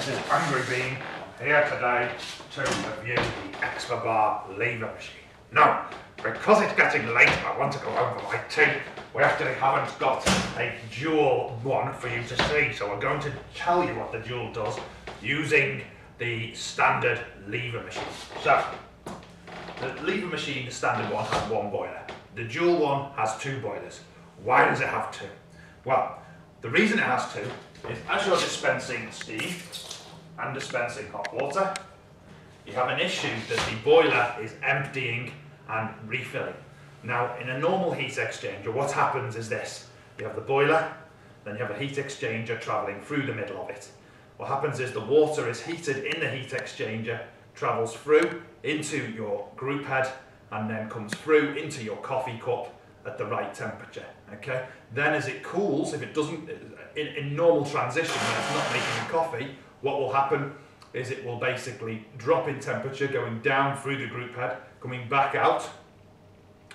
this is Angry Bean. I'm here today to review the Expobar Leva machine. Now, because it's getting late, I want to go home for my tea. We actually haven't got a dual one for you to see, so we're going to tell you what the dual does using the standard Leva machine. So, the Leva machine, the standard one, has one boiler. The dual one has two boilers. Why does it have two? Well, the reason it has two is as you're dispensing steam and dispensing hot water, you have an issue that the boiler is emptying and refilling. Now, in a normal heat exchanger, what happens is this. You have the boiler, then you have a heat exchanger travelling through the middle of it. What happens is the water is heated in the heat exchanger, travels through into your group head, and then comes through into your coffee cup at the right temperature, okay? Then as it cools, if it doesn't, in normal transition when it's not making a coffee, what will happen is it will basically drop in temperature, going down through the group head, coming back out,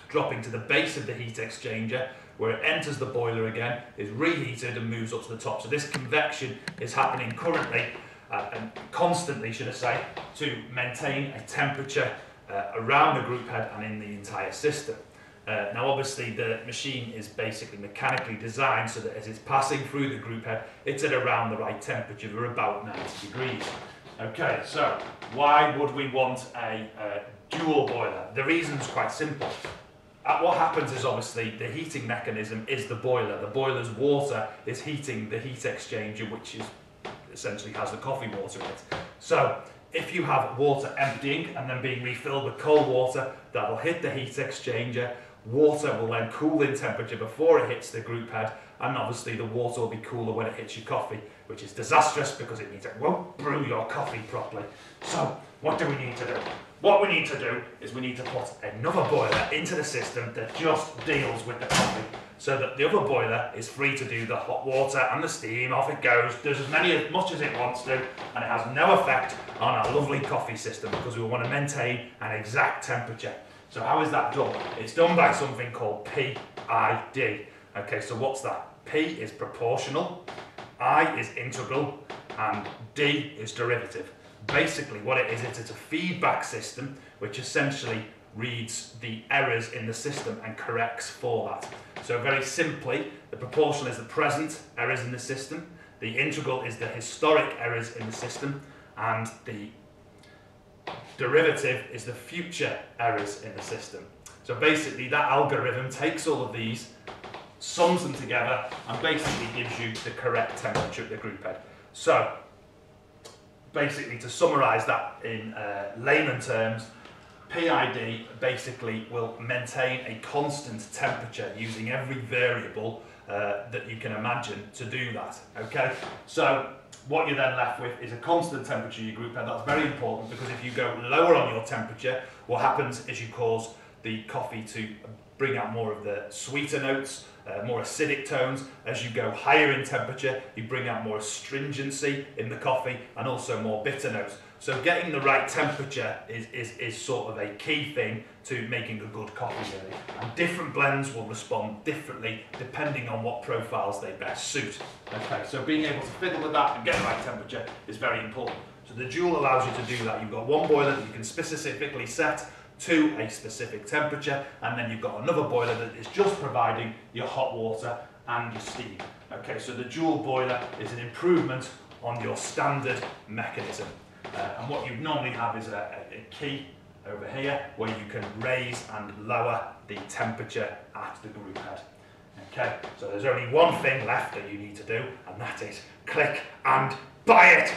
dropping to the base of the heat exchanger, where it enters the boiler again, is reheated and moves up to the top. So this convection is happening currently, and constantly, should I say, to maintain a temperature around the group head and in the entire system. Now obviously the machine is basically mechanically designed so that as it's passing through the group head, it's at around the right temperature, or about 90 degrees. Okay, so why would we want a dual boiler? The reason's quite simple. What happens is obviously the heating mechanism is the boiler. The boiler's water is heating the heat exchanger, which is essentially has the coffee water in it. So if you have water emptying and then being refilled with cold water, that will hit the heat exchanger. Water will then cool in temperature before it hits the group head, and obviously the water will be cooler when it hits your coffee, which is disastrous because it means it won't brew your coffee properly. So what do we need to do? What we need to do is we need to put another boiler into the system that just deals with the coffee, so that the other boiler is free to do the hot water and the steam. Off it goes, does as much as it wants to, and it has no effect on our lovely coffee system because we want to maintain an exact temperature. So how is that done? It's done by something called PID. Okay, so what's that? P is proportional, I is integral, and D is derivative. Basically what it is, it's a feedback system which essentially reads the errors in the system and corrects for that. So very simply, the proportional is the present errors in the system, the integral is the historic errors in the system, and the derivative is the future errors in the system. So basically that algorithm takes all of these, sums them together, and basically gives you the correct temperature at the group head. So basically, to summarise that in layman terms, PID basically will maintain a constant temperature using every variable that you can imagine to do that, okay? So what you're then left with is a constant temperature in your group head. That's very important because if you go lower on your temperature, what happens is you cause the coffee to bring out more of the sweeter notes, more acidic tones. As you go higher in temperature, you bring out more astringency in the coffee and also more bitter notes. So getting the right temperature is sort of a key thing to making a good coffee really. And different blends will respond differently depending on what profiles they best suit. Okay, so being able to fiddle with that and get the right temperature is very important. So the dual allows you to do that. You've got one boiler that you can specifically set to a specific temperature, and then you've got another boiler that is just providing your hot water and your steam. Okay, so the dual boiler is an improvement on your standard mechanism. And what you normally have is a key over here where you can raise and lower the temperature at the group head. Okay, so there's only one thing left that you need to do, and that is click and buy it.